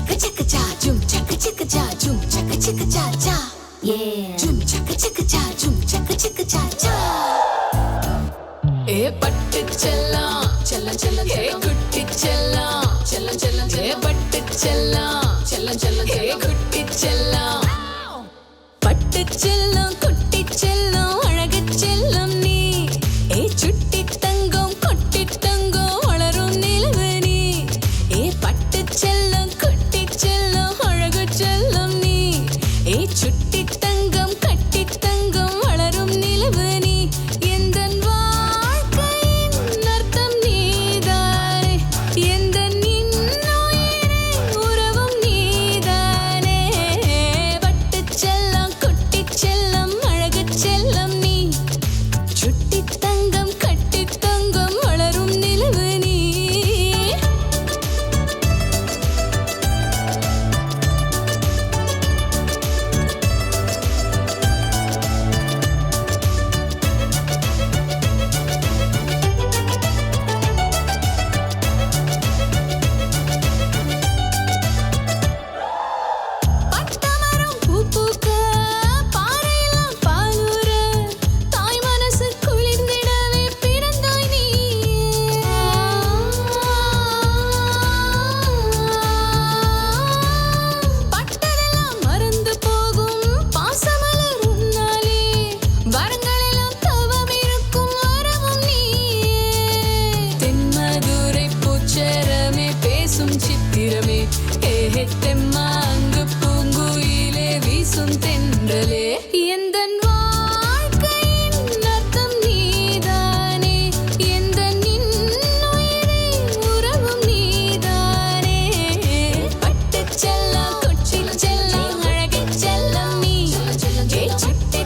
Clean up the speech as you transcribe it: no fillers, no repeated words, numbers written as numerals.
chaka chaka cha, jum chaka chaka cha, jum chaka chaka cha cha. Yeah. Jum chaka chaka cha, jum chaka chaka cha cha. ए पट्ट चला चला चला ए गुट्टी चला चला चला ए पट्ट चला चला चला ए गुट्टी चला पट्ट चला गुट्टी चला अழகு செல்லம் நீ ए சுட்டி தங்கம் கொட்டி தங்கம் வளரும் நிலவு நீ ए பட்டு செல்லம் குட்டி செல்லம் அழகு செல்லம் நீ ए சுட்டி தங்கம் கட்டி தங்கம் வளரும் நிலவு நீ எந்தன் சித்திரமே ஏ தெம்மாங்கு பூங்குயிலே வீசும் தென்றலே எந்தன் வாழ்க்கையின் அர்த்தம் நீதானே எந்தன் இன்னுயிரே உறவும் நீதானே பட்டு செல்லம் கொச்சி செல்லம் அழகு செல்லம் நீ ஏ சுட்டி